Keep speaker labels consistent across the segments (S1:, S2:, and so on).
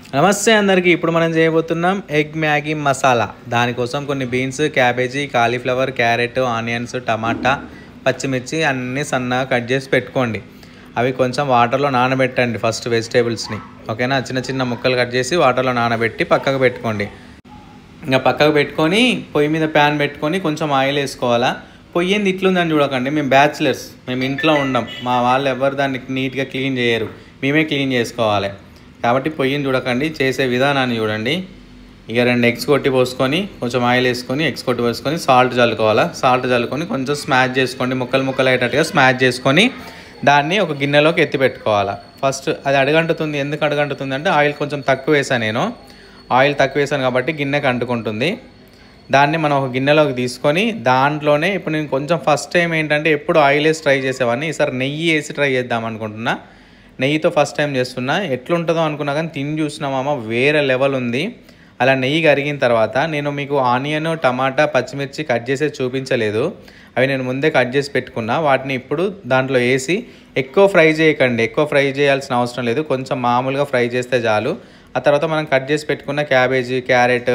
S1: నమస్తే అందరికీ. ఇప్పుడు మనం చేయబోతున్నాం ఎగ్ మ్యాగీ మసాలా. దానికోసం కొన్ని beans, cabbage, cauliflower, carrot, onions, tomato, పచ్చిమిర్చి అన్నీ సన్నగా కట్ చేసి పెట్టుకోండి. అవి కొంచెం వాటర్లో నానబెట్టండి ఫస్ట్ వెజిటేబుల్స్ని. ఓకేనా? చిన్న చిన్న ముక్కలు కట్ చేసి వాటర్లో నానబెట్టి పక్కకు పెట్టుకోండి. ఇంకా పక్కకు పెట్టుకొని పొయ్యి మీద ప్యాన్ పెట్టుకొని కొంచెం ఆయిల్ వేసుకోవాలా. పొయ్యి ఏంది ఇట్లుందని చూడకండి. మేము బ్యాచిలర్స్, మేము ఇంట్లో ఉండం. మా వాళ్ళు ఎవరు దాన్ని నీట్గా క్లీన్ చేయరు, మేమే క్లీన్ చేసుకోవాలి. కాబట్టి పొయ్యిని చూడకండి, చేసే విధానాన్ని చూడండి. ఇక 2 ఎగ్స్ కొట్టి పోసుకొని కొంచెం ఆయిల్ వేసుకొని ఎగ్స్ కొట్టి పోసుకొని సాల్ట్ చల్లుకోవాలా. సాల్ట్ చల్లుకొని కొంచెం స్మాష్ చేసుకోండి, ముక్కలు ముక్కలు అయ్యేటట్టుగా స్మాష్ చేసుకొని దాన్ని ఒక గిన్నెలోకి ఎత్తి పెట్టుకోవాలా. ఫస్ట్ అది అడుగంటుతుంది. ఎందుకు అడుగంటుతుంది అంటే ఆయిల్ కొంచెం తక్కువ వేసాను నేను. ఆయిల్ తక్కువ వేసాను కాబట్టి గిన్నెకి అంటుకుంటుంది. దాన్ని మనం ఒక గిన్నెలోకి తీసుకొని దాంట్లోనే ఇప్పుడు నేను కొంచెం ఫస్ట్ టైం ఏంటంటే ఎప్పుడు ఆయిల్ వేసి ట్రై చేసేవాడిని. ఈసారి నెయ్యి వేసి ట్రై చేద్దాం అనుకుంటున్నా. నెయ్యితో ఫస్ట్ టైం చేస్తున్నా. ఎట్లుంటుందో అనుకున్నా కానీ తిని చూసినామా వేరే లెవెల్ ఉంది. అలా నెయ్యి కరిగిన తర్వాత నేను మీకు ఆనియన్, టమాటా, పచ్చిమిర్చి కట్ చేసి చూపించలేదు. అవి నేను ముందే కట్ చేసి పెట్టుకున్నా. వాటిని ఇప్పుడు దాంట్లో వేసి ఎక్కువ ఫ్రై చేయకండి. ఎక్కువ ఫ్రై చేయాల్సిన అవసరం లేదు, కొంచెం మామూలుగా ఫ్రై చేస్తే చాలు. ఆ తర్వాత మనం కట్ చేసి పెట్టుకున్న క్యాబేజీ, క్యారెట్,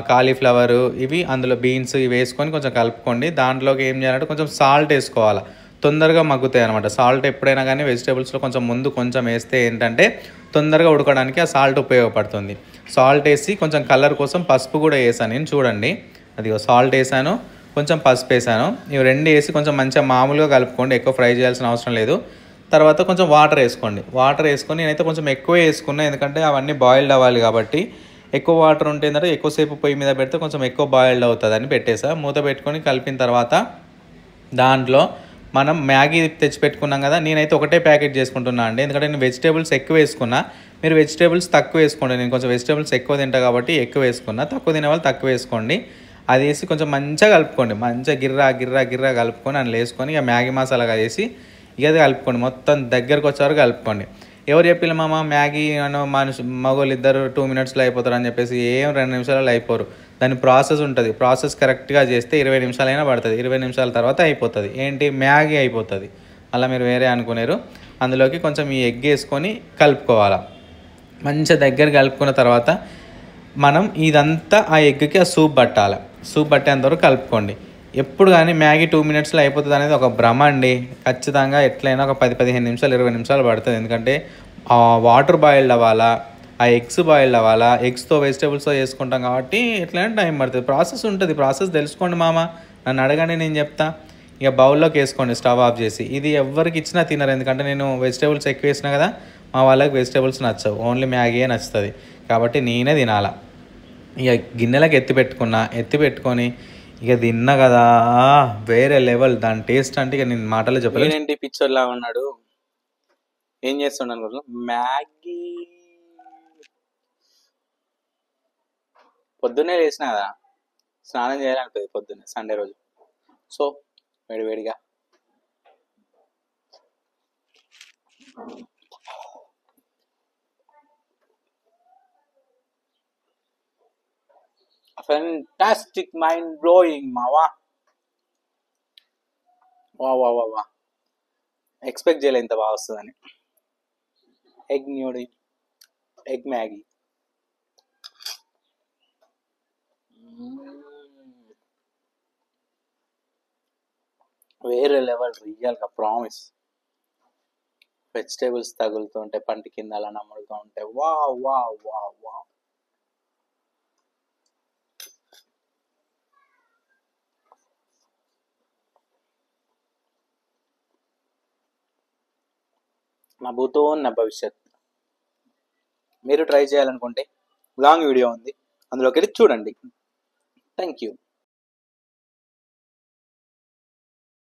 S1: కాలీఫ్లవరు, ఇవి అందులో బీన్స్ ఇవి వేసుకొని కొంచెం కలుపుకోండి. దాంట్లోకి ఏం చేయాలంటే కొంచెం సాల్ట్ వేసుకోవాలి, తొందరగా మగ్గుతాయి అనమాట. సాల్ట్ ఎప్పుడైనా కానీ వెజిటేబుల్స్లో కొంచెం ముందు కొంచెం వేస్తే ఏంటంటే తొందరగా ఉడకడానికి ఆ సాల్ట్ ఉపయోగపడుతుంది. సాల్ట్ వేసి కొంచెం కలర్ కోసం పసుపు కూడా వేసాను నేను, చూడండి. అదిగో సాల్ట్ వేసాను, కొంచెం పసుపు వేసాను. ఇవి 2 వేసి కొంచెం మంచిగా మామూలుగా కలుపుకోండి, ఎక్కువ ఫ్రై చేయాల్సిన అవసరం లేదు. తర్వాత కొంచెం వాటర్ వేసుకోండి. వాటర్ వేసుకొని నేనైతే కొంచెం ఎక్కువ వేసుకున్నా, ఎందుకంటే అవన్నీ బాయిల్డ్ అవ్వాలి కాబట్టి. ఎక్కువ వాటర్ ఉంటే ఏంటంటే ఎక్కువసేపు పొయ్యి మీద పెడితే కొంచెం ఎక్కువ బాయిల్డ్ అవుతుంది అని పెట్టేసా. మూత పెట్టుకొని కలిపిన తర్వాత దాంట్లో మనం మ్యాగీ తెచ్చి పెట్టుకున్నాం కదా. నేనైతే ఒకటే ప్యాకెట్ చేసుకుంటున్నా అండి, ఎందుకంటే నేను వెజిటేబుల్స్ ఎక్కువ వేసుకున్నా. మీరు వెజిటేబుల్స్ తక్కువ వేసుకోండి. నేను కొంచెం వెజిటేబుల్స్ ఎక్కువ తింటా కాబట్టి ఎక్కువ వేసుకున్నా. తక్కువ తినే వాళ్ళు తక్కువ వేసుకోండి. అది వేసి కొంచెం మంచిగా కలుపుకోండి. మంచిగా గిర్రా గిర్రా గిర్రా కలుపుకొని అందులో వేసుకొని ఇక మ్యాగీ మసాలాగా వేసి ఇక అది కలుపుకోండి. మొత్తం దగ్గరకు వచ్చేవరకు కలుపుకోండి. ఎవరు చెప్పిన మామ మ్యాగీ మగవాళ్ళు ఇద్దరు 2 మినిట్స్లో అయిపోతారు అని చెప్పేసి? ఏం 2 నిమిషాలలో అయిపోరు. దాని ప్రాసెస్ ఉంటుంది. ప్రాసెస్ కరెక్ట్గా చేస్తే 20 నిమిషాలైనా పడుతుంది. 20 నిమిషాల తర్వాత అయిపోతుంది. ఏంటి, మ్యాగీ అయిపోతుంది. అలా మీరు వేరే అనుకునేరు. అందులోకి కొంచెం ఈ ఎగ్ వేసుకొని కలుపుకోవాలి. మంచిగా దగ్గర కలుపుకున్న తర్వాత మనం ఇదంతా ఆ ఎగ్కి ఆ సూప్ పట్టాలి. సూప్ పట్టేంతవరకు కలుపుకోండి. ఎప్పుడు కానీ మ్యాగీ 2 మినిట్స్లో అయిపోతుంది అనేది ఒక భ్రమ అండి. ఖచ్చితంగా ఎట్లయినా ఒక 10-15 నిమిషాలు 20 నిమిషాలు పడుతుంది. ఎందుకంటే ఆ వాటర్ బాయిల్డ్ అవ్వాలా, ఆ ఎగ్స్ బాయిల్డ్ అవ్వాలా. ఎగ్స్తో వెజిటేబుల్స్తో చేసుకుంటాం కాబట్టి ఎట్లయినా టైం పడుతుంది. ప్రాసెస్ ఉంటుంది. ప్రాసెస్ తెలుసుకోండి మామ, నన్ను అడగండి, నేను చెప్తా. ఇక బౌల్లోకి వేసుకోండి స్టవ్ ఆఫ్ చేసి. ఇది ఎవరికి ఇచ్చినా తినరు, ఎందుకంటే నేను వెజిటేబుల్స్ ఎక్కువ వేసినా కదా. మా వాళ్ళకి వెజిటేబుల్స్ నచ్చవు, ఓన్లీ మ్యాగీయే నచ్చుతుంది. కాబట్టి నేనే తినాలా. ఇక గిన్నెలకు ఎత్తి పెట్టుకొని ఇక తిన్నా కదా, వేరే లెవెల్. దాని టేస్ట్ అంటే ఇక నేను మాటలో చెప్పలేదు. ఏంటి పిక్చర్లా ఉన్నాడు, ఏం చేస్తున్నాను అనుకుంటున్నా? మ్యాగీ పొద్దున్నే లేచినా కదా, స్నానం చేయాలనిపిస్తుంది పొద్దున్నే సండే రోజు. సో వేడివేడిగా ఫెంటాస్టిక్, మైండ్ బ్లోయింగ్ మావా. వా వా వా వా, ఎక్స్పెక్ట్ చేయలేదు ఇంత బాగా వస్తుందని. Egg noodle, egg Maggi. వేరే లెవెల్, రియల్గా ప్రామిస్. వెజిటేబుల్స్ తగులుతూ ఉంటే పంటి కింద అలా నమ్ములుతూ ఉంటే వా వా వా వా. నా భూతో నా భవిష్యత్. మీరు ట్రై చేయాలనుకుంటే లాంగ్ వీడియో ఉంది, అందులోకి వెళ్ళి చూడండి. Thank you.